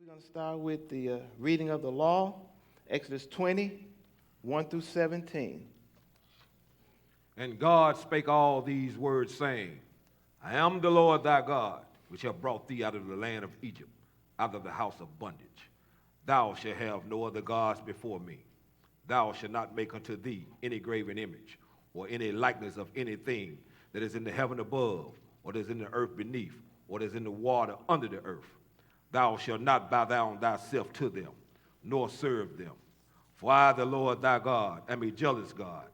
We're going to start with the reading of the law, Exodus 20, 1 through 17. And God spake all these words, saying, I am the Lord thy God, which have brought thee out of the land of Egypt, out of the house of bondage. Thou shalt have no other gods before me. Thou shalt not make unto thee any graven image, or any likeness of anything that is in the heaven above, or that is in the earth beneath, or that is in the water under the earth. Thou shalt not bow down thyself to them, nor serve them. For I, the Lord thy God, am a jealous God,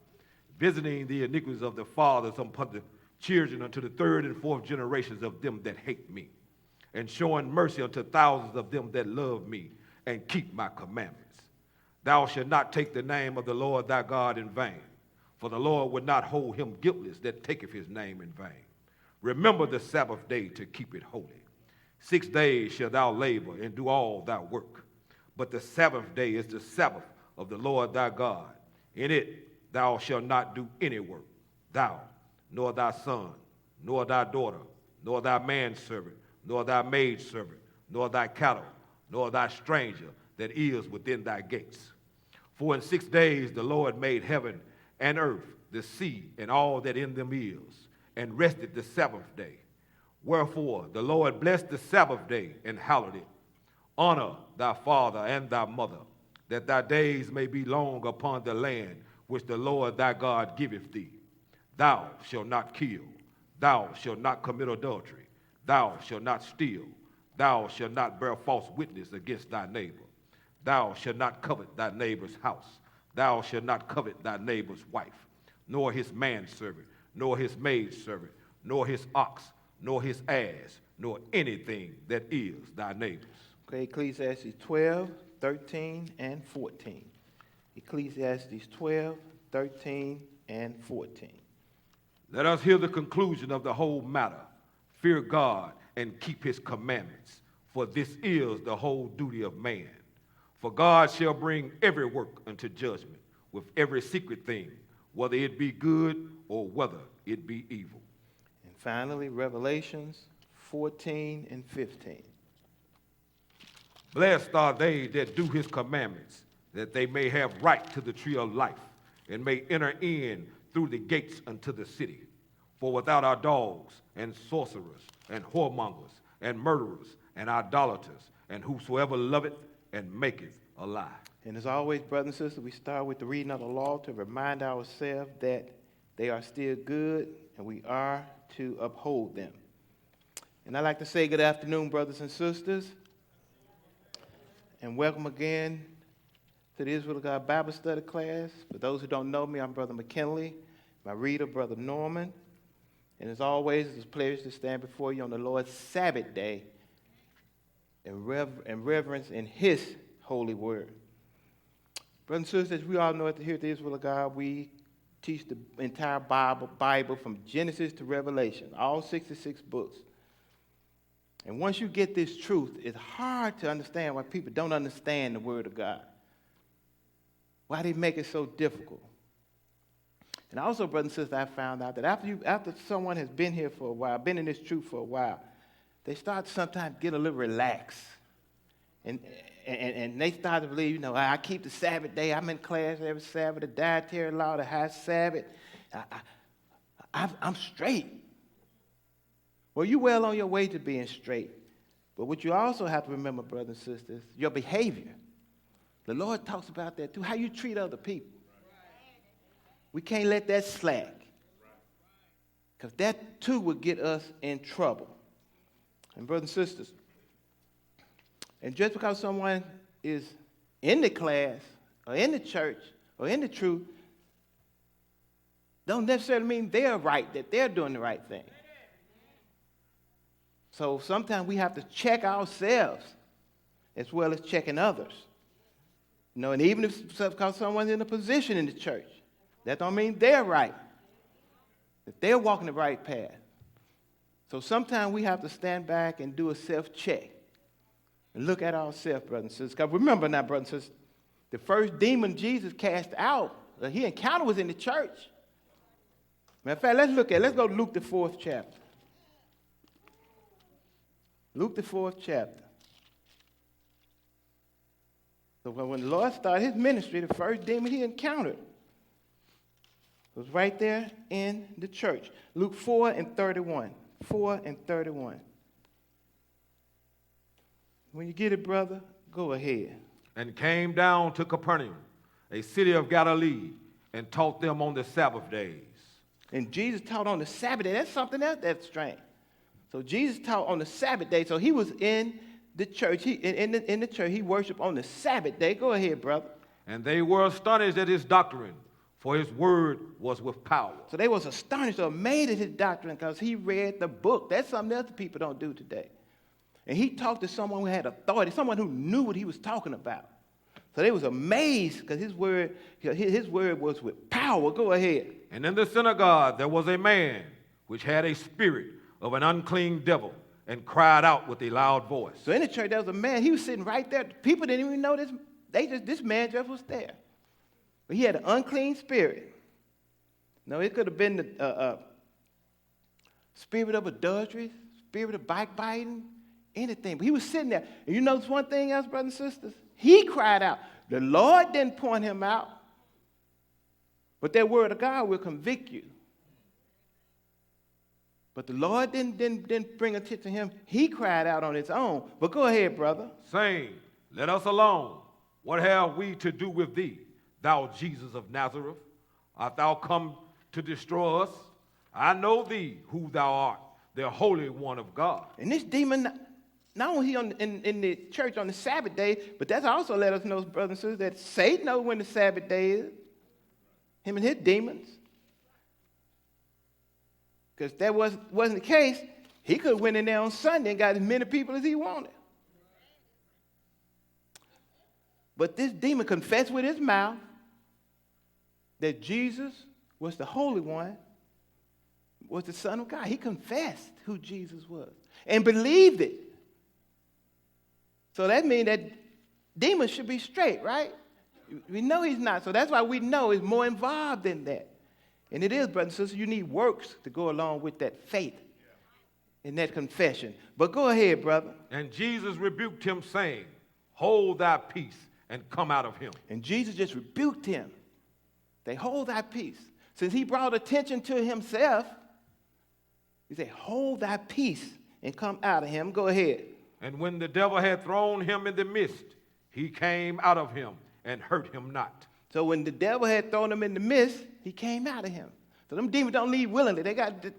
visiting the iniquities of the fathers upon the children unto the third and fourth generations of them that hate me, and showing mercy unto thousands of them that love me and keep my commandments. Thou shalt not take the name of the Lord thy God in vain, for the Lord would not hold him guiltless that taketh his name in vain. Remember the Sabbath day to keep it holy. 6 days shalt thou labor and do all thy work. But the Sabbath day is the Sabbath of the Lord thy God. In it thou shalt not do any work, thou, nor thy son, nor thy daughter, nor thy manservant, nor thy maidservant, nor thy cattle, nor thy stranger that is within thy gates. For in 6 days the Lord made heaven and earth, the sea, and all that in them is, and rested the Sabbath day. Wherefore the Lord blessed the Sabbath day and hallowed it. Honor thy father and thy mother, that thy days may be long upon the land which the Lord thy God giveth thee. Thou shalt not kill. Thou shalt not commit adultery. Thou shalt not steal. Thou shalt not bear false witness against thy neighbor. Thou shalt not covet thy neighbor's house. Thou shalt not covet thy neighbor's wife, nor his manservant, nor his maidservant, nor his ox, nor his ass, nor anything that is thy neighbor's. Okay, Ecclesiastes 12, 13, and 14. Ecclesiastes 12, 13, and 14. Let us hear the conclusion of the whole matter. Fear God and keep his commandments, for this is the whole duty of man. For God shall bring every work unto judgment with every secret thing, whether it be good or whether it be evil. And finally, Revelations 14 and 15. Blessed are they that do his commandments, that they may have right to the tree of life, and may enter in through the gates unto the city. For without our dogs, and sorcerers, and whoremongers, and murderers, and idolaters, and whosoever loveth and maketh a lie. And as always, brothers and sisters, we start with the reading of the law to remind ourselves that they are still good and we are to uphold them. And I'd like to say good afternoon, brothers and sisters, and welcome again to the Israel of God Bible Study class. For those who don't know me, I'm Brother McKinley, my reader, Brother Norman. And as always, it's a pleasure to stand before you on the Lord's Sabbath day in reverence in his holy word. Brothers and sisters, we all know that here at the Israel of God, we teach the entire Bible from Genesis to Revelation, all 66 books. And once you get this truth, it's hard to understand why people don't understand the word of God, why they make it so difficult. And also, brothers and sisters, I found out that after someone has been here for a while, been in this truth for a while, they start to sometimes get a little relaxed. And they start to believe, I keep the Sabbath day. I'm in class every Sabbath, the dietary law, the high Sabbath. I'm straight. Well, you're well on your way to being straight. But what you also have to remember, brothers and sisters, your behavior. The Lord talks about that too, how you treat other people. We can't let that slack, because that too will get us in trouble. And brothers and sisters, and just because someone is in the class or in the church or in the truth, don't necessarily mean they're right, that they're doing the right thing. So sometimes we have to check ourselves as well as checking others. And even if because someone's in a position in the church, that don't mean they're right, that they're walking the right path. So sometimes we have to stand back and do a self-check and look at ourselves, brothers and sisters. Because remember now, brothers and sisters, the first demon Jesus cast out, he encountered was in the church. Matter of fact, let's go to Luke the 4th chapter. Luke the 4th chapter. So when the Lord started his ministry, the first demon he encountered was right there in the church. Luke 4 and 31. 4 and 31. When you get it, brother, go ahead. And came down to Capernaum, a city of Galilee, and taught them on the Sabbath days. And Jesus taught on the Sabbath day. That's something else that's strange. So Jesus taught on the Sabbath day. So he was in the church. In the church, he worshiped on the Sabbath day. Go ahead, brother. And they were astonished at his doctrine, for his word was with power. So they was astonished or amazed at his doctrine because he read the book. That's something else people don't do today. And he talked to someone who had authority, someone who knew what he was talking about. So they was amazed because his word was with power. Go ahead. And in the synagogue there was a man which had a spirit of an unclean devil, and cried out with a loud voice. So in the church there was a man. He was sitting right there. People didn't even know this. This man just was there. But he had an unclean spirit. No, it could have been the spirit of adultery, spirit of backbiting, anything. But he was sitting there. And you notice one thing else, brothers and sisters? He cried out. The Lord didn't point him out. But that word of God will convict you. But the Lord didn't bring attention to him. He cried out on his own. But go ahead, brother. Saying, let us alone. What have we to do with thee, thou Jesus of Nazareth? Art thou come to destroy us? I know thee, who thou art, the Holy One of God. And this demon, not only in the church on the Sabbath day, but that's also let us know, brothers and sisters, that Satan knows when the Sabbath day is. Him and his demons. Because if that wasn't the case, he could have went in there on Sunday and got as many people as he wanted. But this demon confessed with his mouth that Jesus was the Holy One, was the Son of God. He confessed who Jesus was and believed it. So that means that demons should be straight, right? We know he's not. So that's why we know he's more involved in that. And it is, brothers and sisters, you need works to go along with that faith and that confession. But go ahead, brother. And Jesus rebuked him, saying, hold thy peace and come out of him. And Jesus just rebuked him. They hold thy peace. Since he brought attention to himself, he said, hold thy peace and come out of him. Go ahead. And when the devil had thrown him in the midst, he came out of him and hurt him not. So when the devil had thrown him in the midst, he came out of him. So them demons don't leave willingly. They got to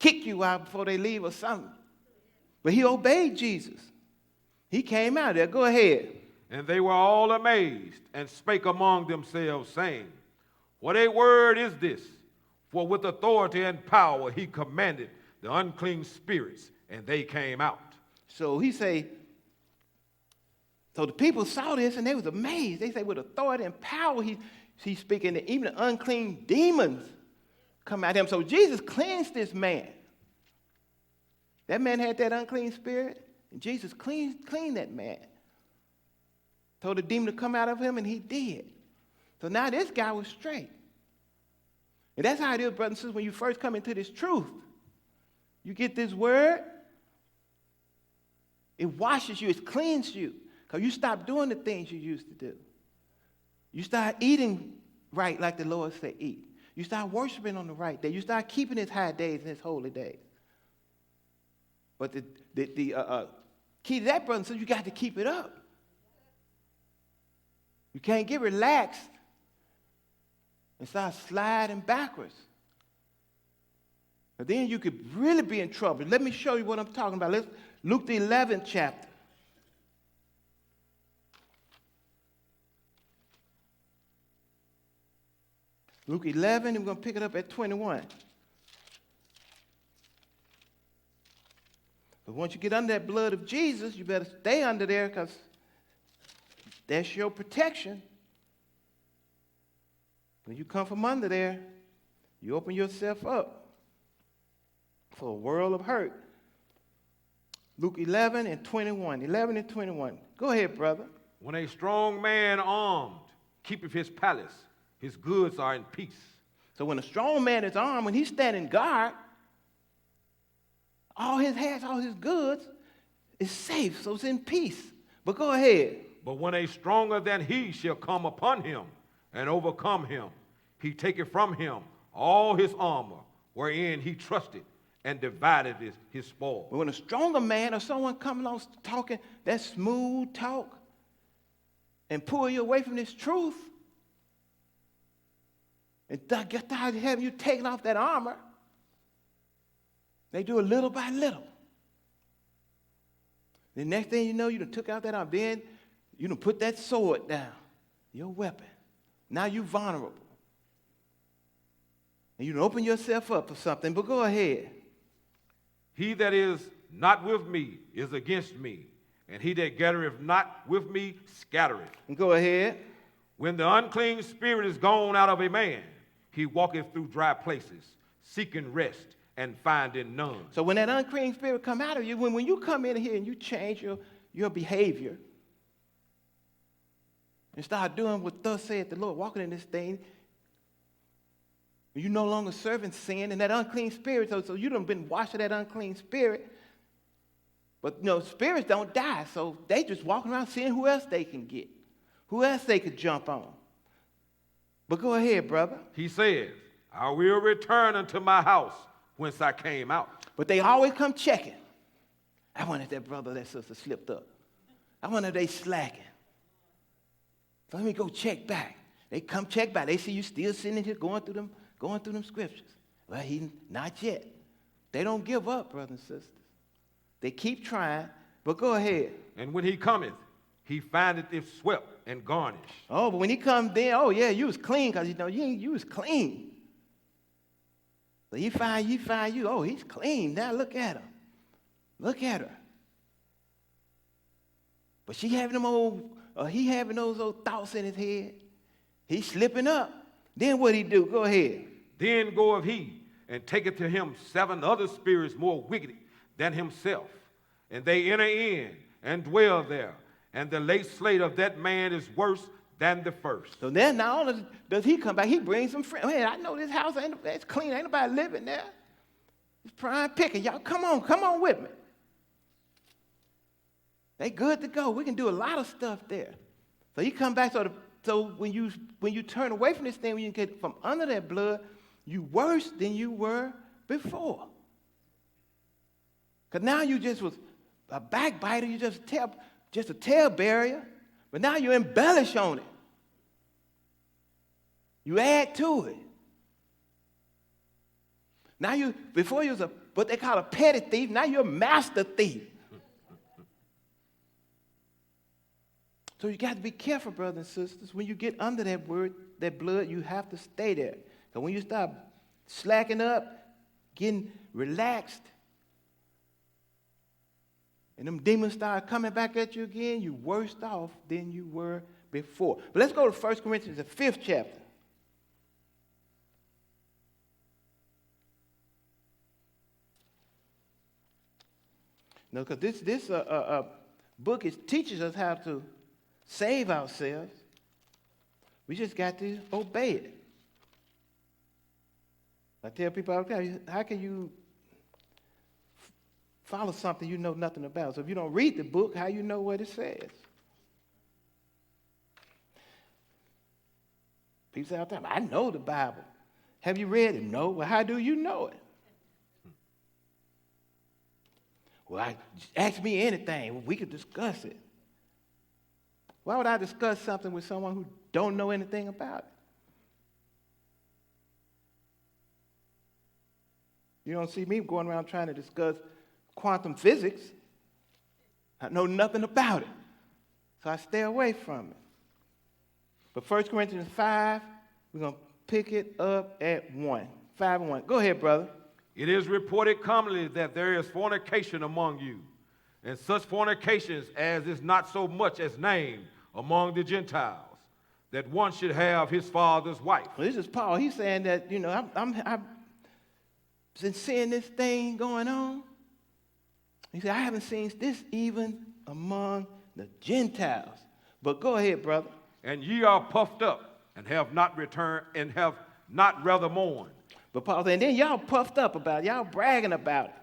kick you out before they leave or something. But he obeyed Jesus. He came out of there. Go ahead. And they were all amazed and spake among themselves, saying, what a word is this? For with authority and power he commanded the unclean spirits, and they came out. So he say, so the people saw this and they was amazed. They say with authority and power he's speaking, that even the unclean demons come out of him. So Jesus cleansed this man. That man had that unclean spirit, and Jesus cleaned that man. Told the demon to come out of him, and he did. So now this guy was straight. And that's how it is, brothers and sisters, when you first come into this truth. You get this word, it washes you, it cleans you. Because you stop doing the things you used to do. You start eating right like the Lord said eat. You start worshiping on the right day. You start keeping his high days and his holy days. But the key to that, brother and sister, you got to keep it up. You can't get relaxed and start sliding backwards. But then you could really be in trouble. Let me show you what I'm talking about. Let's Luke the 11th chapter. Luke 11, and we're going to pick it up at 21. But once you get under that blood of Jesus, you better stay under there because that's your protection. When you come from under there, you open yourself up for a world of hurt. Luke 11 and 21. 11 and 21. Go ahead, brother. When a strong man armed keepeth his palace, his goods are in peace. So when a strong man is armed, when he's standing guard, all his goods is safe, so it's in peace. But go ahead. But when a stronger than he shall come upon him and overcome him, he taketh from him all his armor, wherein he trusted, and divided his spoil. But when a stronger man or someone comes along talking that smooth talk and pull you away from this truth, and get tired of having you taking off that armor, they do it little by little. The next thing you know, you done took out that armor. Then you done put that sword down, your weapon. Now you vulnerable. And you done open yourself up for something, but go ahead. He that is not with me is against me, and he that gathereth not with me scattereth. And go ahead. When the unclean spirit is gone out of a man, he walketh through dry places, seeking rest, and finding none. So when that unclean spirit come out of you, when you come in here and you change your behavior and start doing what thus saith the Lord, walking in this thing, you no longer serving sin and that unclean spirit, so you done been washed of that unclean spirit. But spirits don't die, so they just walking around seeing who else they can get, who else they could jump on. But go ahead, brother. He says, I will return unto my house whence I came out. But they always come checking. I wonder if that brother or that sister slipped up. I wonder if they slacking. So let me go check back. They come check back. They see you still sitting in here going through them scriptures. Well, not yet. They don't give up, brothers and sisters. They keep trying, but go ahead. And when he cometh, he findeth it swept and garnished. Oh, but when he comes then, oh yeah, you was clean, because you was clean. So he find you, oh, he's clean. Now look at him. Look at her. But he having those old thoughts in his head. He's slipping up. Then what he do? Go ahead. Then goeth he, and taketh to him 7 other spirits more wicked than himself. And they enter in, and dwell there. And the late slate of that man is worse than the first. So then not only does he come back, he brings some friends. Hey, I know this house it's clean. Ain't nobody living there. It's prime picking. Y'all come on with me. They good to go. We can do a lot of stuff there. So you come back, so when you turn away from this thing, when you get from under that blood, you worse than you were before. Because now you just was a backbiter, you just a talebearer, but now you embellish on it. You add to it. Now before you was what they call a petty thief, now you're a master thief. So you got to be careful, brothers and sisters. When you get under that word, that blood, you have to stay there. Because when you start slacking up, getting relaxed, and them demons start coming back at you again, you're worse off than you were before. But let's go to 1 Corinthians, the 5th chapter. No, because this book teaches us how to save ourselves. We just got to obey it. I tell people all the time, how can you follow something you know nothing about? So if you don't read the book, how you know what it says? People say all the time, I know the Bible. Have you read it? No. Well, how do you know it? Well, ask me anything. We could discuss it. Why would I discuss something with someone who don't know anything about it? You don't see me going around trying to discuss quantum physics. I know nothing about it. So I stay away from it. But 1 Corinthians 5, we're going to pick it up at 1. 5 and 1. Go ahead, brother. It is reported commonly that there is fornication among you, and such fornications as is not so much as named among the Gentiles, that one should have his father's wife. Well, this is Paul. He's saying that, I've been seeing this thing going on. He said, I haven't seen this even among the Gentiles. But go ahead, brother. And ye are puffed up, and have not returned, and have not rather mourned. But Paul said, and then y'all puffed up about it. Y'all bragging about it.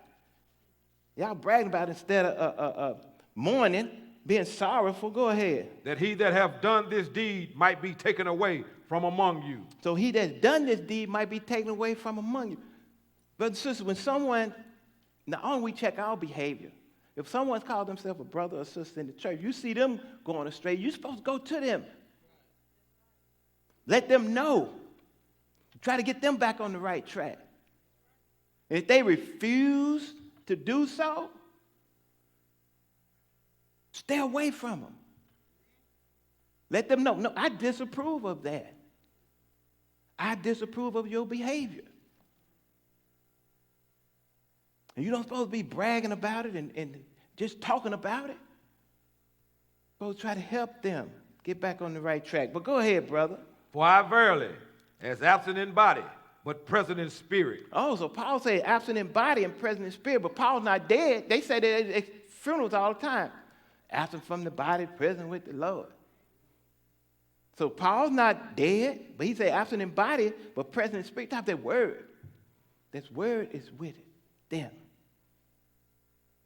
Y'all bragging about it instead of mourning. Being sorrowful, go ahead. that he that have done this deed might be taken away from among you. So he that's done this deed might be taken away from among you. Brothers and sisters, when someone, not only we check our behavior, if someone's called themselves a brother or sister in the church, you see them going astray, you're supposed to go to them. Let them know. Try to get them back on the right track. And if they refuse to do so, stay away from them. Let them know, no, I disapprove of that. I disapprove of your behavior. And you don't supposed to be bragging about it and just talking about it. You're supposed to try to help them get back on the right track. But go ahead, brother. For I verily, as absent in body, but present in spirit. Oh, so Paul said absent in body and present in spirit, but Paul's not dead. They say that at funerals all the time. Absent from the body, present with the Lord. So Paul's not dead, but he said absent in body, but present in spirit. Type that word. This word is with them.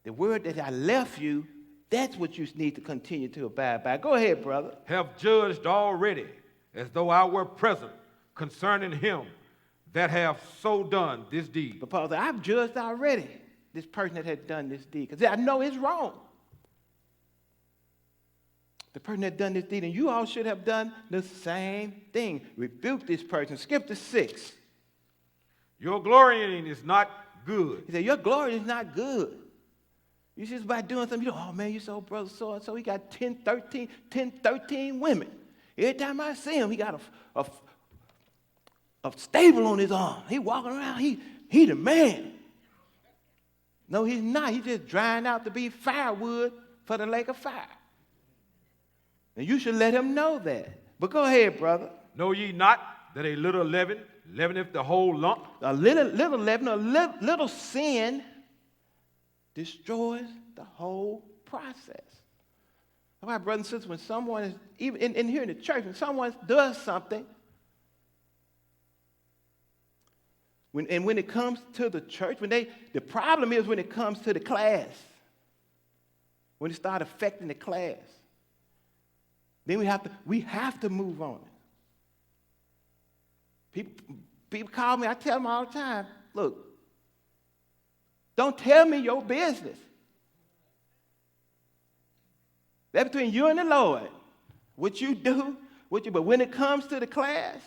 The word that I left you, that's what you need to continue to abide by. Go ahead, brother. Have judged already, as though I were present, concerning him that have so done this deed. But Paul said, I've judged already this person that has done this deed, because I know it's wrong. The person that done this deed, and you all should have done the same thing. Rebuke this person. Skip to 6. Your glorying is not good. He said, your glory is not good. You just by doing something, you know, oh man, you so brother so-and-so, he got 10, 13 women. Every time I see him, he got a stable on his arm. He walking around, he the man. No, he's not. He's just drying out to be firewood for the lake of fire. And you should let him know that. But go ahead, brother. Know ye not that a little leaven leaveneth the whole lump? A little leaven, a little sin destroys the whole process. All right, brothers and sisters, when someone is, even in here in the church, when someone does something, when it comes to the church, the problem is when it comes to the class, when it starts affecting the class, then we have to move on it. People call me, I tell them all the time, look, don't tell me your business. That's between you and the Lord. What you do, but when it comes to the class,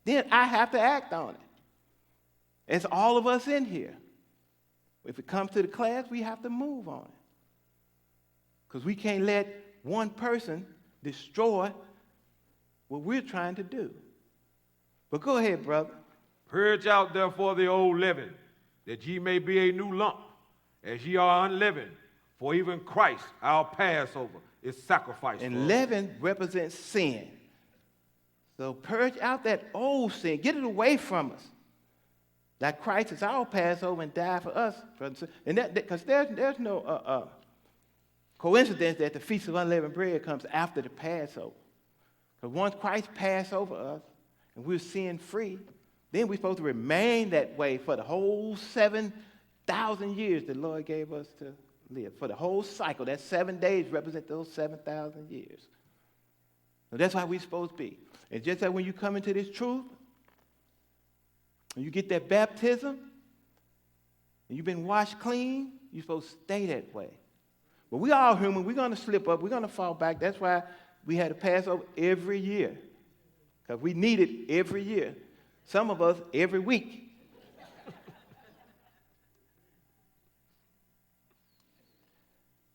then I have to act on it. It's all of us in here. If it comes to the class, we have to move on it. Because we can't let one person destroy what we're trying to do. But go ahead, brother. Purge out therefore the old leaven, that ye may be a new lump, as ye are unleavened. For even Christ, our Passover, is sacrificed. And leaven represents sin. So purge out that old sin. Get it away from us. That Christ is our Passover and died for us. And because there's no coincidence that the Feast of Unleavened Bread comes after the Passover. Because once Christ passed over us and we're sin free, then we're supposed to remain that way for the whole 7,000 years the Lord gave us to live. For the whole cycle, that 7 days represent those 7,000 years. So that's how we're supposed to be. And just like when you come into this truth, and you get that baptism, and you've been washed clean, you're supposed to stay that way. But we all human. We're going to slip up. We're going to fall back. That's why we had to Passover every year, because we need it every year. Some of us every week.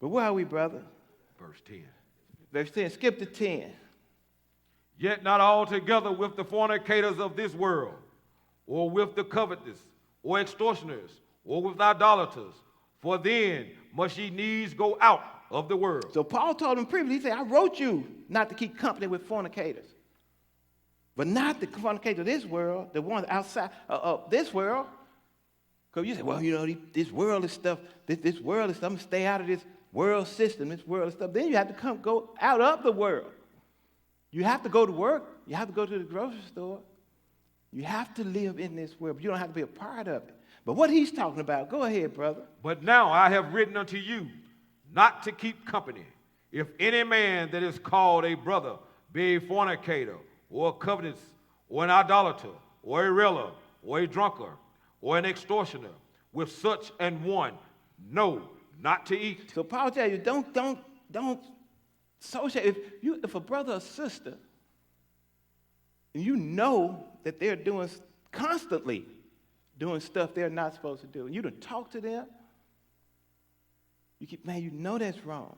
But where are we, brother? Verse 10. Verse 10. Skip to 10. Yet not altogether with the fornicators of this world, or with the covetous, or extortioners, or with idolaters, for then must ye needs go out of the world. So Paul told him previously, he said, I wrote you not to keep company with fornicators. But not the fornicators of this world, the ones outside of this world. Because you say, well, you know, this world is stuff, this world is stuff, I'm going to stay out of this world system, this world is stuff. Then you have to go out of the world. You have to go to work. You have to go to the grocery store. You have to live in this world, but you don't have to be a part of it. But what he's talking about, go ahead, brother. But now I have written unto you not to keep company, If any man that is called a brother be a fornicator, or a covetous, or an idolater, or a railer, or a drunkard, or an extortioner, with such an one, no, not to eat. So Paul tells you, don't associate. If a brother or sister, and you know that they're constantly doing stuff they're not supposed to do, and you done talk to them, you know that's wrong.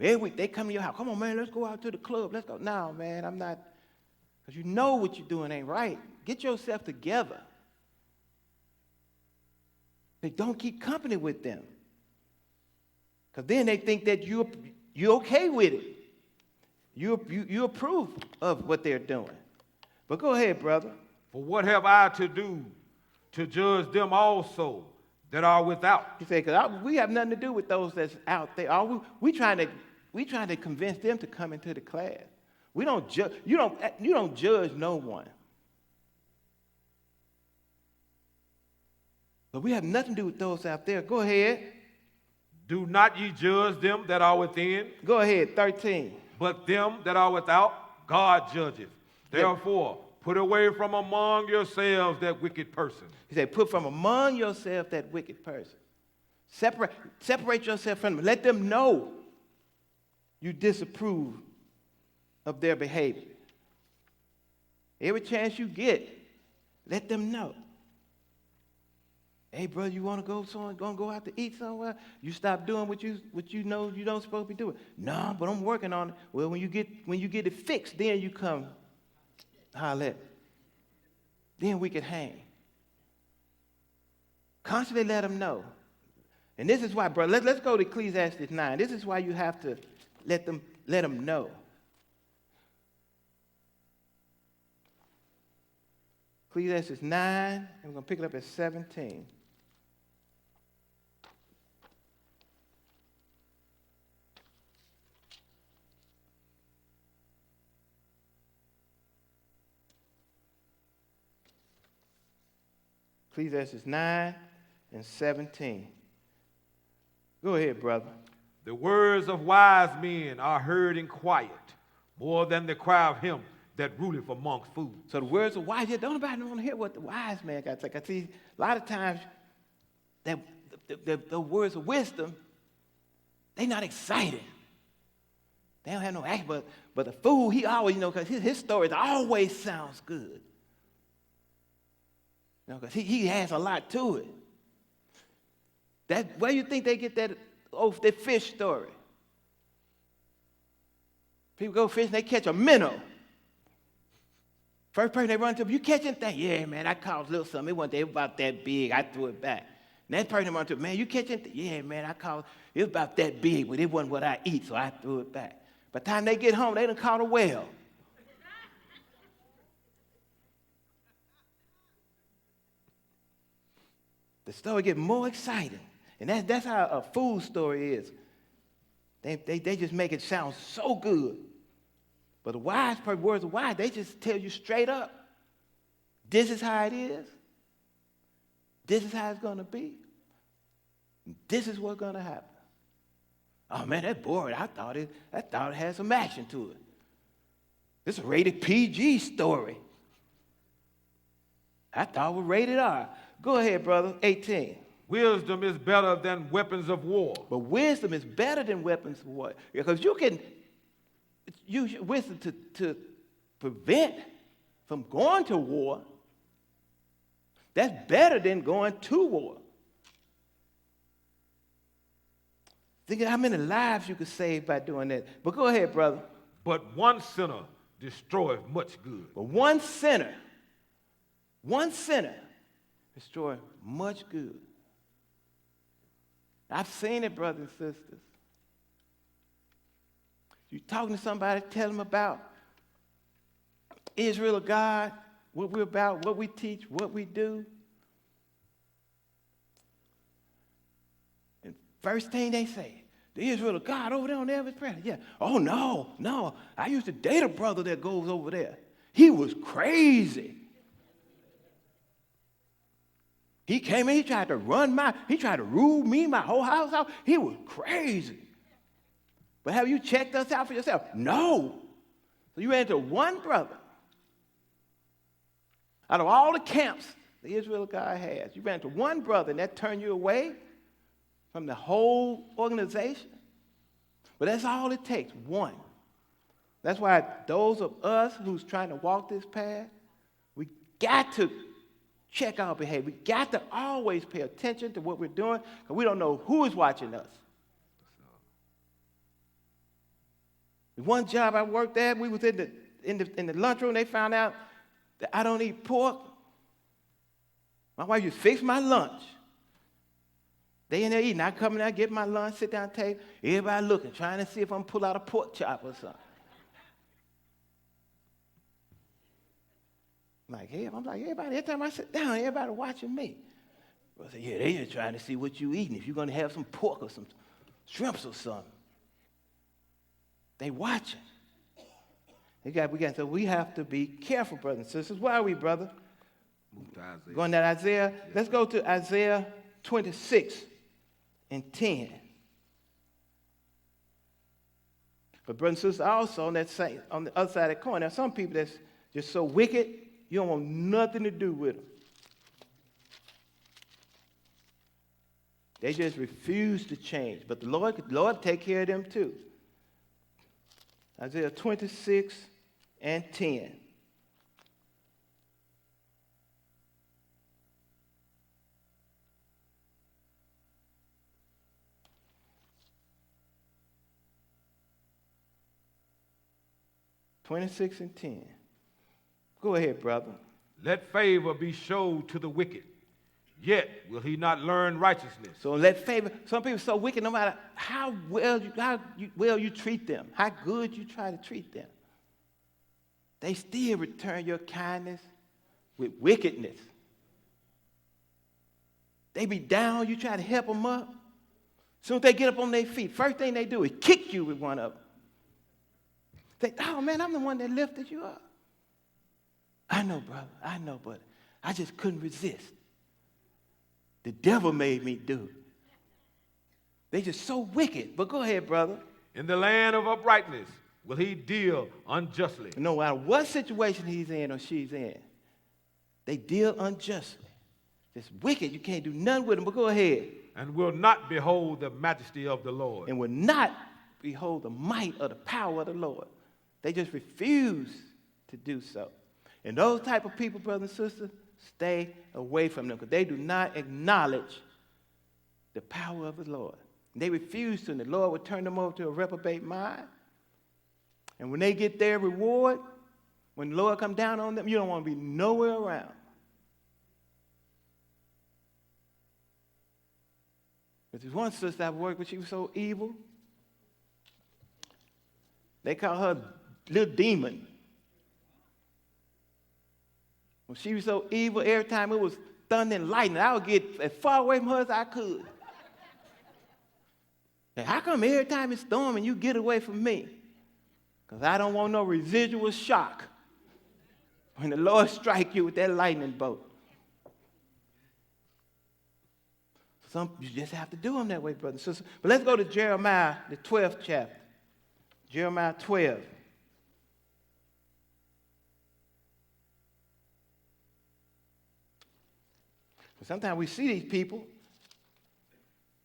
Every week they come to your house. Come on, man, let's go out to the club. Let's go. No, man, I'm not. Because you know what you're doing ain't right. Get yourself together. They don't keep company with them. Because then they think that you're okay with it. You approve of what they're doing. But go ahead, brother. For what have I to do to judge them also that are without? He said, because we have nothing to do with those that's out there. We trying to convince them to come into the class. We don't judge. You don't judge no one. But we have nothing to do with those out there. Go ahead. Do not ye judge them that are within? Go ahead, 13. But them that are without, God judgeth. Therefore, put away from among yourselves that wicked person. He said, put from among yourself that wicked person. Separate yourself from them. Let them know you disapprove of their behavior. Every chance you get, let them know. Hey, brother, you want to go out to eat somewhere? You stop doing what you know you don't supposed to be doing. No, but I'm working on it. Well, when you get it fixed, then you come holler at me. Then we can hang. Constantly let them know. And this is why, brother, let's go to Ecclesiastes 9. This is why you have to let them know. Ecclesiastes 9, and we're going to pick it up at 17. Ecclesiastes 9 and 17. Go ahead, brother. The words of wise men are heard in quiet, more than the cry of him that ruleth amongst fools. So the words of wise, don't nobody want to hear what the wise man got to say. I see a lot of times that the words of wisdom, they're not excited. They don't have no action. But the fool, he always, because his stories always sounds good. Because he has a lot to it. Where you think they get that fish story? People go fishing, they catch a minnow. First person they run to, you catching that? Yeah, man, I caught a little something. It wasn't about that big. I threw it back. Next person they run to, man, you catching that? Yeah, man, it was about that big, but it wasn't what I eat, so I threw it back. By the time they get home, they done caught a whale. The story gets more exciting. And that's how a fool story is. They just make it sound so good. But the wise person, words of wise, they just tell you straight up, this is how it is. This is how it's going to be. This is what's going to happen. Oh, man, that's boring. I thought it had some action to it. This is a rated PG story. I thought it was rated R. Go ahead, brother. 18. Wisdom is better than weapons of war. But wisdom is better than weapons of war. Because you can use wisdom to prevent from going to war. That's better than going to war. Think of how many lives you could save by doing that. But go ahead, brother. But one sinner destroyeth much good. But one sinner destroy much good. I've seen it, brothers and sisters. You're talking to somebody, tell them about Israel or God, what we're about, what we teach, what we do. And first thing they say, the Israel of God over there on Elvis Presley. Yeah. Oh, no. I used to date a brother that goes over there. He was crazy. He came in, he tried to rule me, my whole house out. He was crazy. But have you checked us out for yourself? No. So you ran into one brother. Out of all the camps the Israel God has, you ran into one brother, and that turned you away from the whole organization. But that's all it takes, one. That's why those of us who's trying to walk this path, we got to check our behavior. We got to always pay attention to what we're doing, because we don't know who is watching us. The one job I worked at, we was in the lunchroom. They found out that I don't eat pork. My wife just fixed my lunch. They in there eating. I come in there, get my lunch, sit down at the table. Everybody looking, trying to see if I'm going to pull out a pork chop or something. I'm like, everybody, every time I sit down, everybody watching me. I said, yeah, they just trying to see what you eating. If you're going to have some pork or some shrimps or something. They watching. So we have to be careful, brothers and sisters. Why are we, brother? Move to Isaiah. Going to Isaiah? Yes, Let's sir. go to Isaiah 26 and 10. But brothers and sisters, also on the other side of the coin, there are some people that's just so wicked, you don't want nothing to do with them. They just refuse to change. But the Lord take care of them too. Isaiah 26 and 10. (26 and 10). Go ahead, brother. Let favor be showed to the wicked, yet will he not learn righteousness. So let favor. Some people are so wicked, no matter how well you treat them, how good you try to treat them, they still return your kindness with wickedness. They be down, you try to help them up. As soon as they get up on their feet, first thing they do is kick you with one of them. Say, oh man, I'm the one that lifted you up. I know, brother, I know, but I just couldn't resist. The devil made me do it. They just so wicked. But go ahead, brother. In the land of uprightness will he deal unjustly. No matter what situation he's in or she's in, they deal unjustly. It's wicked. You can't do nothing with them, but go ahead. And will not behold the majesty of the Lord. And will not behold the might or the power of the Lord. They just refuse to do so. And those type of people, brothers and sisters, stay away from them because they do not acknowledge the power of the Lord. They refuse to, and the Lord will turn them over to a reprobate mind. And when they get their reward, when the Lord comes down on them, you don't want to be nowhere around. But there's one sister I worked with, she was so evil. They call her little demon. When she was so evil, every time it was thunder and lightning, I would get as far away from her as I could. And how come every time it's storming, you get away from me? Because I don't want no residual shock when the Lord strike you with that lightning bolt. You just have to do them that way, brothers and sisters. But let's go to Jeremiah, the 12th chapter. Jeremiah 12. Sometimes we see these people,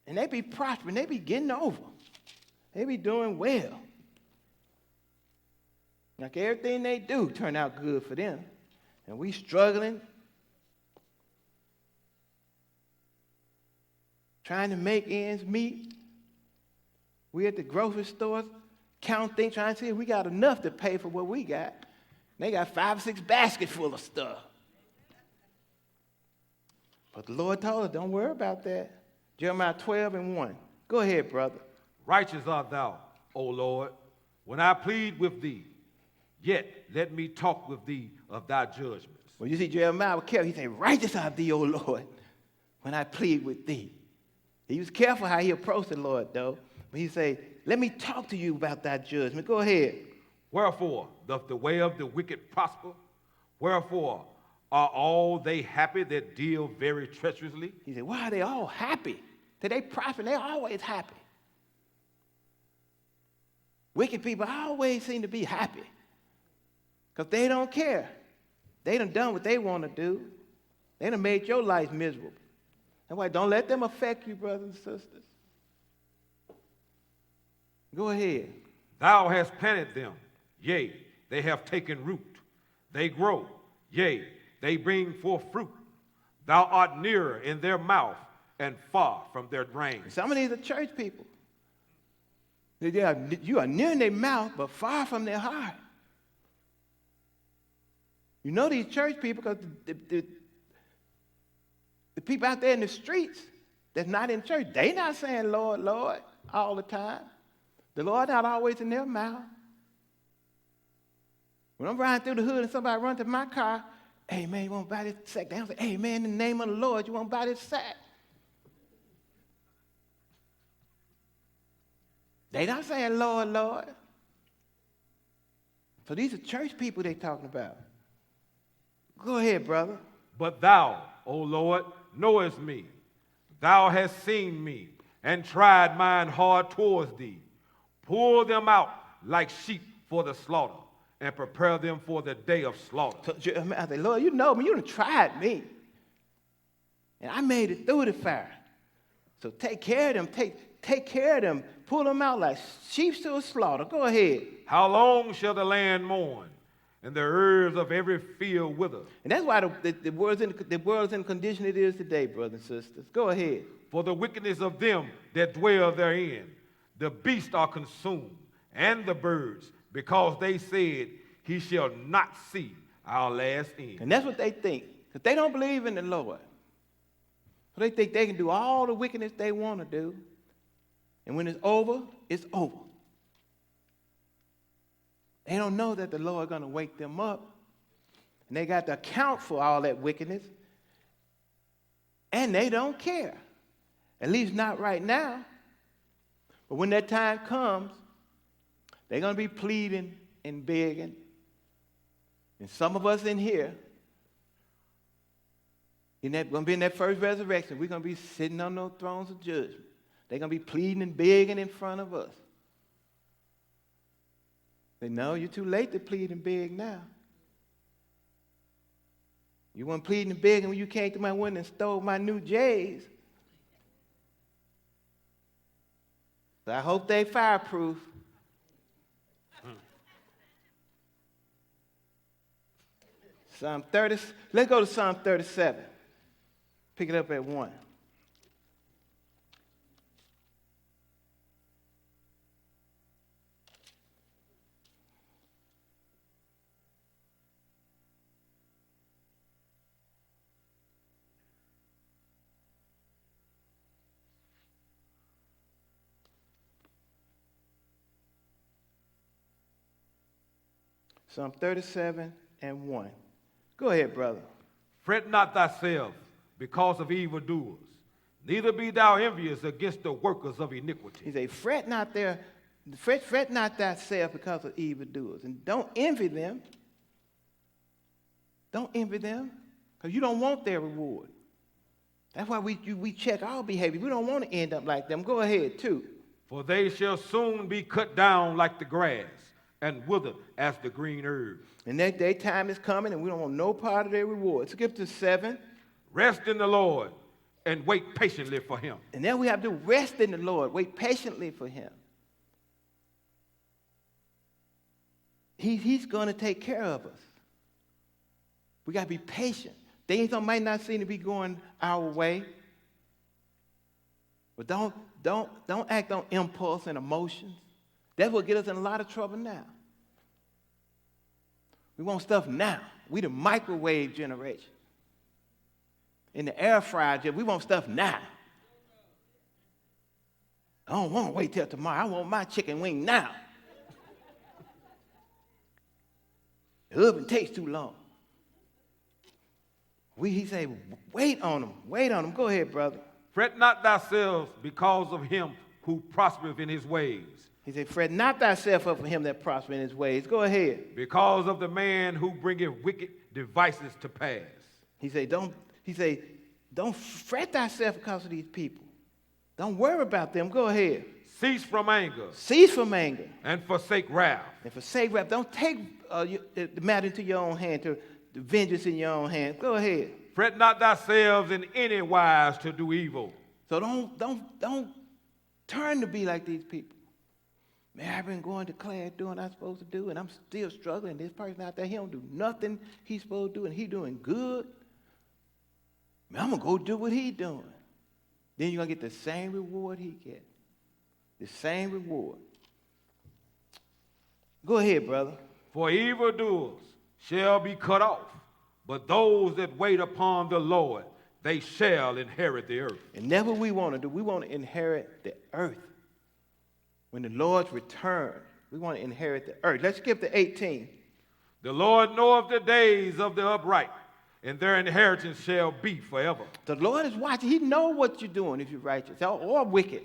and they be prospering, they be getting over. They be doing well. Like everything they do turn out good for them. And we struggling, trying to make ends meet. We at the grocery store, count things, trying to see if we got enough to pay for what we got. They got 5 or 6 baskets full of stuff. But the Lord told us, don't worry about that. Jeremiah 12 and 1. Go ahead, brother. Righteous art thou, O Lord, when I plead with thee. Yet let me talk with thee of thy judgments. Well, you see, Jeremiah was careful. He said, righteous art thee, O Lord, when I plead with thee. He was careful how he approached the Lord, though. But he said, let me talk to you about thy judgment. Go ahead. Wherefore doth the way of the wicked prosper? Wherefore are all they happy that deal very treacherously? He said, why are they all happy? That they prosper, they're always happy. Wicked people always seem to be happy because they don't care. They done what they want to do. They done made your life miserable. That's why don't let them affect you, brothers and sisters. Go ahead. Thou hast planted them, yea, they have taken root. They grow, yea, they bring forth fruit. Thou art nearer in their mouth and far from their reins. Some of these are church people. You are near in their mouth, but far from their heart. You know these church people because the people out there in the streets that's not in church, they not saying, Lord, Lord, all the time. The Lord not always in their mouth. When I'm riding through the hood and somebody runs to my car, hey, man, you want to buy this sack? They don't say, hey, man, in the name of the Lord, you want to buy this sack? They not saying, Lord, Lord. So these are church people they talking about. Go ahead, brother. But thou, O Lord, knowest me. Thou hast seen me and tried mine heart towards thee. Pull them out like sheep for the slaughter and prepare them for the day of slaughter. So, I say, Lord, you know me. You done tried me. And I made it through the fire. So take care of them. Take care of them. Pull them out like sheep to a slaughter. Go ahead. How long shall the land mourn, and the herbs of every field wither? And that's why the world's in the condition it is today, brothers and sisters. Go ahead. For the wickedness of them that dwell therein, the beasts are consumed, and the birds, because they said, he shall not see our last end. And that's what they think, because they don't believe in the Lord. So they think they can do all the wickedness they want to do, and when it's over, it's over. They don't know that the Lord is going to wake them up, and they got to account for all that wickedness, and they don't care. At least not right now. But when that time comes, they're going to be pleading and begging. And some of us in here, going to be in that first resurrection, we're going to be sitting on those thrones of judgment. They're going to be pleading and begging in front of us. They know you're too late to plead and beg now. You weren't pleading and begging when you came to my window and stole my new J's. So I hope they fireproof. Psalm 30. Let's go to Psalm 37. Pick it up at 1. Psalm 37 and 1. Go ahead, brother. Fret not thyself because of evildoers, neither be thou envious against the workers of iniquity. He said, fret not thyself because of evildoers. And don't envy them. Don't envy them, because you don't want their reward. That's why we check our behavior. We don't want to end up like them. Go ahead, too. For they shall soon be cut down like the grass, and wither as the green herb. And their time is coming, and we don't want no part of their reward. Skip to 7. Rest in the Lord, and wait patiently for him. And then we have to rest in the Lord, wait patiently for him. He's going to take care of us. We got to be patient. Things might not seem to be going our way, but don't act on impulse and emotions. That will get us in a lot of trouble now. We want stuff now. We the microwave generation. In the air fryer, we want stuff now. I don't want to wait till tomorrow. I want my chicken wing now. The oven takes too long. He say, wait on them. Wait on them. Go ahead, brother. Fret not thyself because of him who prospereth in his ways. He said, fret not thyself up for him that prosper in his ways. Go ahead. Because of the man who bringeth wicked devices to pass. He said, don't fret thyself because of these people. Don't worry about them. Go ahead. Cease from anger Cease from anger and forsake wrath. and forsake wrath. Don't take the matter into your own hand, to the vengeance in your own hand. Go ahead. Fret not thyself in any wise to do evil. So don't turn to be like these people. Man, I've been going to class doing what I'm supposed to do, and I'm still struggling. This person out there, he don't do nothing he's supposed to do, and he doing good. Man, I'm going to go do what he doing. Then you're going to get the same reward he get. The same reward. Go ahead, brother. For evildoers shall be cut off, but those that wait upon the Lord, they shall inherit the earth. And that's what we want to do. We want to inherit the earth. When the Lord's return, we want to inherit the earth. Let's skip to 18. The Lord knoweth the days of the upright, and their inheritance shall be forever. The Lord is watching. He knows what you're doing if you're righteous or wicked.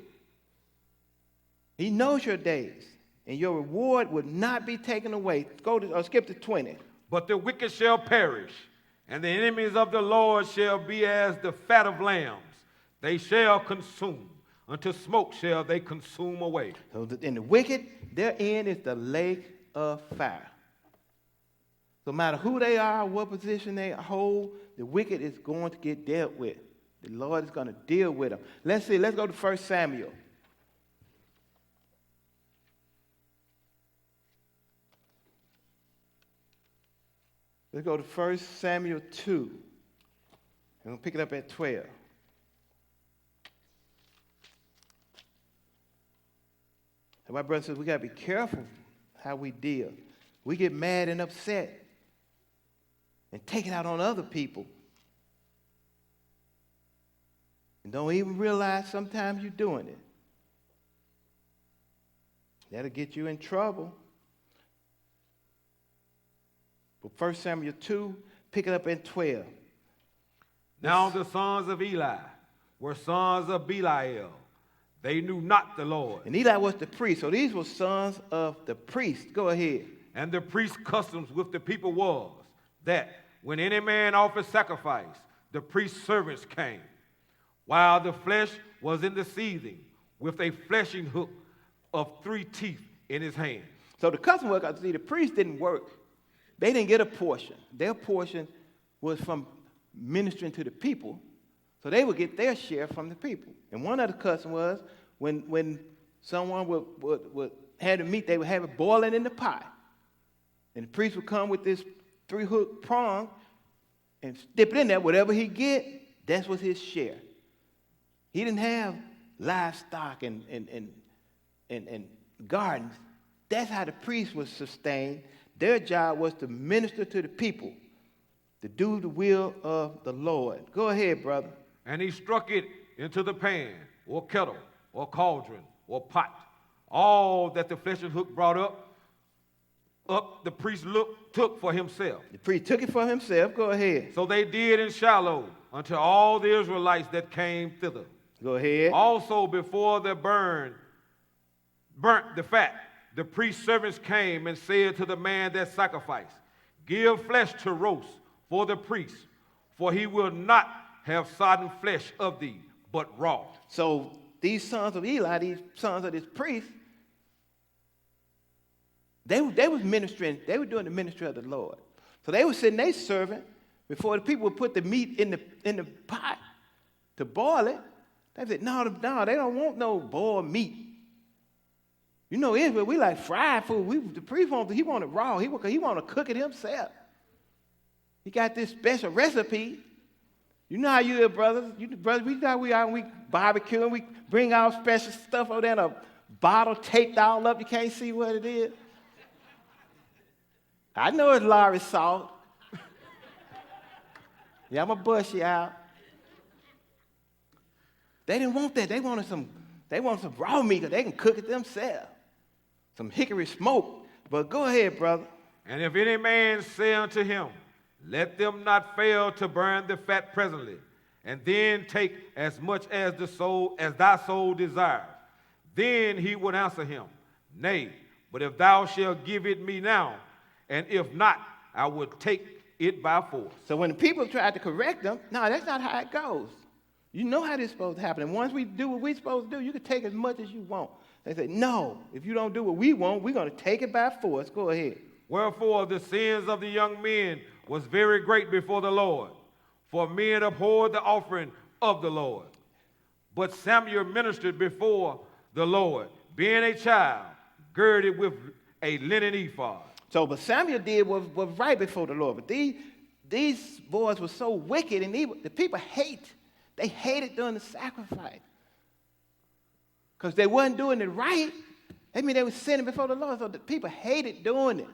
He knows your days, and your reward will not be taken away. Skip to 20. But the wicked shall perish, and the enemies of the Lord shall be as the fat of lambs. They shall consume. Unto smoke shall they consume away. So in the wicked, their end is the lake of fire. So no matter who they are, what position they hold, the wicked is going to get dealt with. The Lord is going to deal with them. Let's see. Let's go to 1 Samuel. Let's go to 1 Samuel 2. And we'll pick it up at 12. And my brother says we got to be careful how we deal. We get mad and upset and take it out on other people. And don't even realize sometimes you're doing it. That'll get you in trouble. But 1 Samuel 2, pick it up in 12. Now the sons of Eli were sons of Belial. They knew not the Lord. And Eli was the priest. So these were sons of the priest. Go ahead. And the priest's customs with the people was that when any man offered sacrifice, the priest's servants came, while the flesh was in the seething, with a fleshing hook of 3 teeth in his hand. So the custom was, see, the priest didn't work. They didn't get a portion. Their portion was from ministering to the people, so they would get their share from the people. And one of the customs was when someone would have the meat, they would have it boiling in the pot. And the priest would come with this 3-hook prong and dip it in there. Whatever he get, that's was his share. He didn't have livestock and gardens. That's how the priest was sustained. Their job was to minister to the people, to do the will of the Lord. Go ahead, brother. And he struck it into the pan, or kettle, or cauldron, or pot. All that the fleshing hook brought up the priest took for himself. The priest took it for himself. Go ahead. So they did in Shiloh unto all the Israelites that came thither. Go ahead. Also before they burnt the fat, the priest's servants came and said to the man that sacrificed, give flesh to roast for the priest, for he will not have sodden flesh of thee, but raw. So these sons of Eli, these sons of this priest, they was ministering, they were doing the ministry of the Lord. So they were sitting there serving before the people would put the meat in the pot to boil it. They said, no, they don't want no boiled meat. You know, Israel, we like fried food. The priest he want it raw. He want to cook it himself. He got this special recipe. You know how you are, brothers. We out and we barbecue and we bring our special stuff over there in a bottle taped all up. You can't see what it is. I know it's Lawry's salt. Yeah, I'm going to bust you out. They didn't want that. They wanted some raw meat because they can cook it themselves. Some hickory smoke. But go ahead, brother. And if any man say unto him, let them not fail to burn the fat presently, and then take as much as thy soul desires. Then he would answer him, nay, but if thou shalt give it me now, and if not, I would take it by force. So when the people tried to correct them, no, that's not how it goes. You know how this is supposed to happen. And once we do what we're supposed to do, you can take as much as you want. They say, no, if you don't do what we want, we're going to take it by force. Go ahead. Wherefore the sins of the young men was very great before the Lord, for men abhorred the offering of the Lord. But Samuel ministered before the Lord, being a child, girded with a linen ephod. So, but Samuel did was right before the Lord. But these boys were so wicked and evil. The people they hated doing the sacrifice. Because they wasn't doing it right. I mean, they were sinning before the Lord. So the people hated doing it.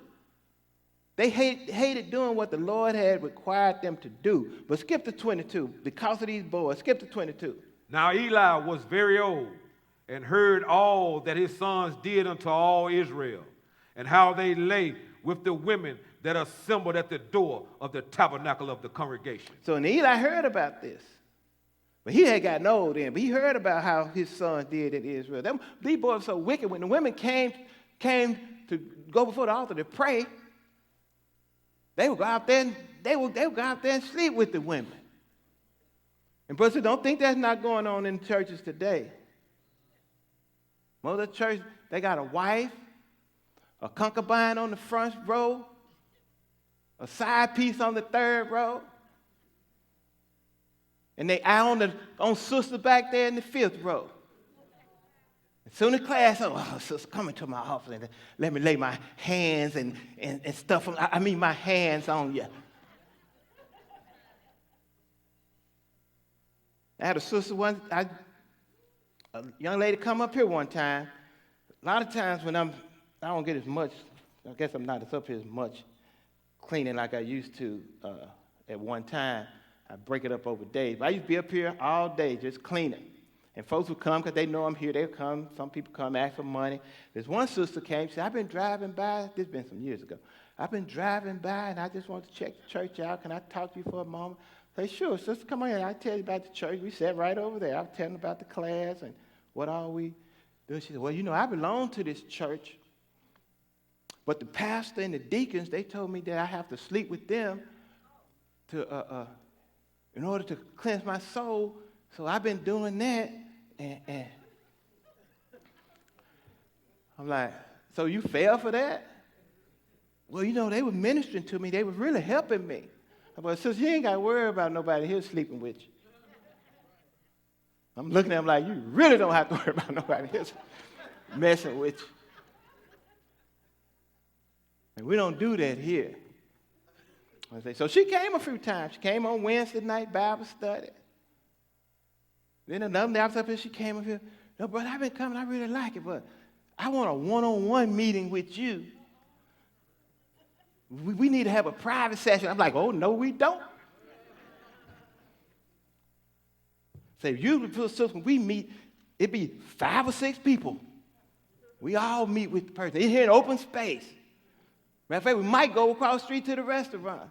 They hated doing what the Lord had required them to do. But skip to 22. Because of these boys, skip to 22. Now Eli was very old, and heard all that his sons did unto all Israel, and how they lay with the women that assembled at the door of the tabernacle of the congregation. So and Eli heard about this. But he had gotten old then. But he heard about how his sons did in Israel. These boys were so wicked. When the women came to go before the altar to pray, they would go out there and they would go out there and sleep with the women. And brothers, don't think that's not going on in churches today. Most of the church, they got a wife, a concubine on the front row, a side piece on the third row, and they eye on sister back there in the fifth row. As soon as class, sister, come into my office and let me lay my hands and stuff. My hands on you. I had a sister a young lady come up here one time. A lot of times when I don't get as much, I guess I'm not up here as much cleaning like I used to at one time. I break it up over days. But I used to be up here all day just cleaning. And folks would come because they know I'm here. They'll come. Some people come ask for money. There's one sister came. She said, I've been driving by. This has been some years ago. I've been driving by, and I just want to check the church out. Can I talk to you for a moment? I said, sure, sister, come on in. I'll tell you about the church. We sat right over there. I was telling about the class and what all we do. She said, well, I belong to this church. But the pastor and the deacons, they told me that I have to sleep with them in order to cleanse my soul. So I've been doing that, and I'm like, so you fell for that? Well, they were ministering to me. They were really helping me. But sister, you ain't got to worry about nobody here sleeping with you. I'm looking at them like, you really don't have to worry about nobody here messing with you. And we don't do that here. So she came a few times. She came on Wednesday night Bible study. Then another day I was up here, she came up here. No, brother, I've been coming. I really like it, but I want a one-on-one meeting with you. We need to have a private session. I'm like, oh, no, we don't. Say, usually when we meet, it be 5 or 6 people. We all meet with the person. In here in open space. Matter of fact, we might go across the street to the restaurant.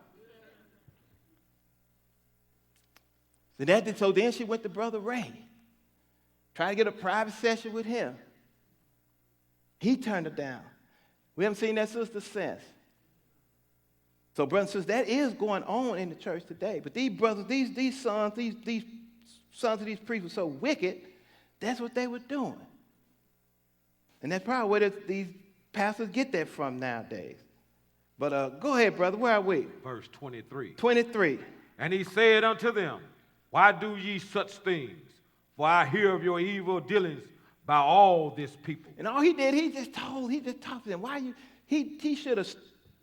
So then she went to Brother Ray. Tried to get a private session with him. He turned her down. We haven't seen that sister since. So, brothers and sisters, that is going on in the church today. But these brothers, these sons, these sons of these priests were so wicked, that's what they were doing. And that's probably where these pastors get that from nowadays. But go ahead, brother. Where are we? Verse 23. 23. And he said unto them, why do ye such things? For I hear of your evil dealings by all this people. And all he did, he just talked to them. He should have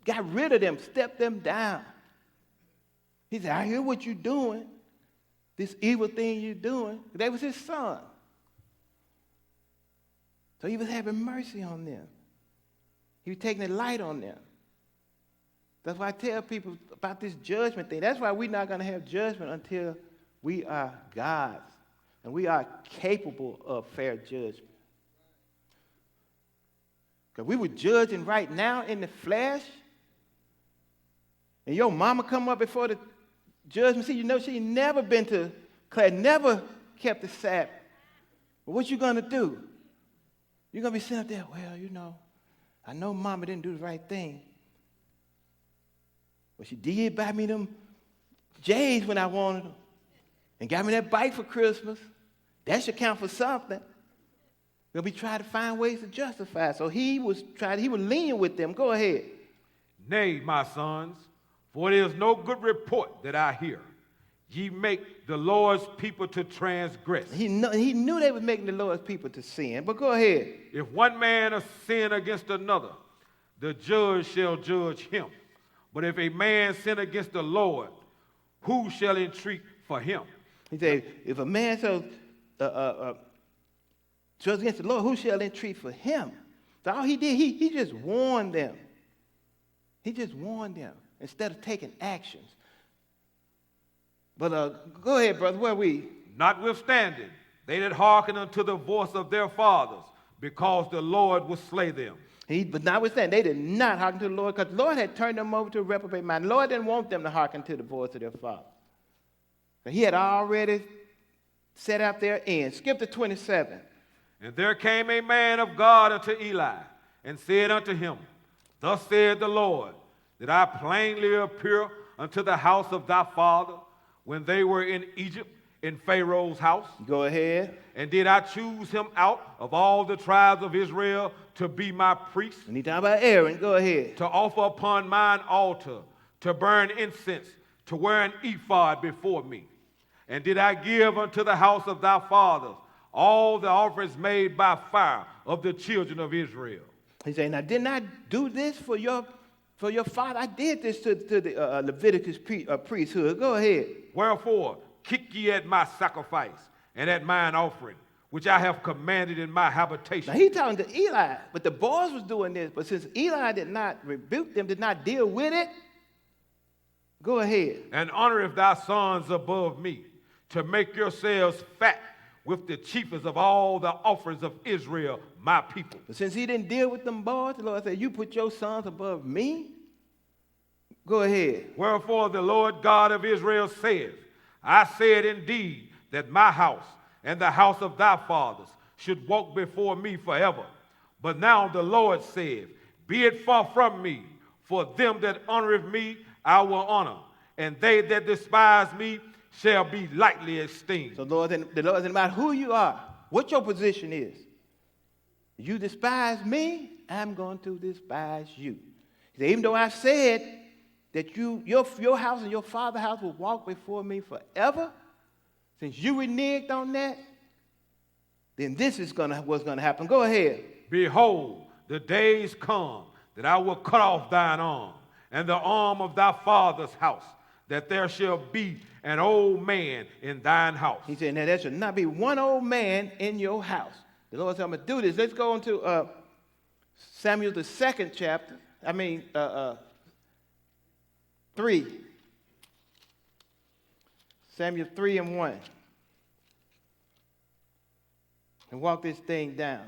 got rid of them, stepped them down. He said, I hear what you're doing, this evil thing you're doing. That was his son. So he was having mercy on them. He was taking the light on them. That's why I tell people about this judgment thing. That's why we're not going to have judgment until we are God's. And we are capable of fair judgment. Because we were judging right now in the flesh. And your mama come up before the judgment. See, she never been to class, never kept the Sabbath. But what you going to do? You're going to be sitting up there, well, I know mama didn't do the right thing. But she did buy me them J's when I wanted them. and got me that bike for Christmas. That should count for something. We'll be trying to find ways to justify. So he was lenient with them. Go ahead. Nay, my sons, for it is no good report that I hear. Ye make the Lord's people to transgress. He knew they was making the Lord's people to sin. But go ahead. If one man has sinned against another, the judge shall judge him. But if a man sin against the Lord, who shall entreat for him? He said, if a man judge against the Lord, who shall entreat for him? So all he did, he just warned them. He just warned them instead of taking actions. But go ahead, brother, where are we? Notwithstanding, they that hearken unto the voice of their fathers, because the Lord will slay them. But notwithstanding, they did not hearken to the Lord, because the Lord had turned them over to a reprobate mind. The Lord didn't want them to hearken to the voice of their father. He had already set out their end. Skip to 27. And there came a man of God unto Eli, and said unto him, Thus saith the Lord, did I plainly appear unto the house of thy father when they were in Egypt, in Pharaoh's house? Go ahead. And did I choose him out of all the tribes of Israel to be my priest? And he talking about Aaron. Go ahead. To offer upon mine altar, to burn incense, to wear an ephod before me. And did I give unto the house of thy fathers all the offerings made by fire of the children of Israel? He said, now didn't I do this for your father? I did this to the Leviticus priesthood. Go ahead. Wherefore, kick ye at my sacrifice and at mine offering, which I have commanded in my habitation. Now he talking to Eli, but the boys was doing this. But since Eli did not rebuke them, did not deal with it, go ahead. And honoreth thy sons above me, to make yourselves fat with the chiefest of all the offerings of Israel, my people. But since he didn't deal with them boys, the Lord said, you put your sons above me? Go ahead. Wherefore the Lord God of Israel saith, I said indeed that my house and the house of thy fathers should walk before me forever. But now the Lord saith, be it far from me, for them that honoreth me I will honor, and they that despise me shall be lightly esteemed. So the Lord doesn't matter who you are, what your position is. You despise me, I'm going to despise you. He said, even though I said that your house and your father's house will walk before me forever, since you reneged on that, then this is what's going to happen. Go ahead. Behold, the days come that I will cut off thine arm and the arm of thy father's house, that there shall be an old man in thine house. He said, now there should not be one old man in your house. The Lord said, I'm going to do this. Let's go into Samuel, the 2nd chapter. 3. Samuel 3:1. And walk this thing down.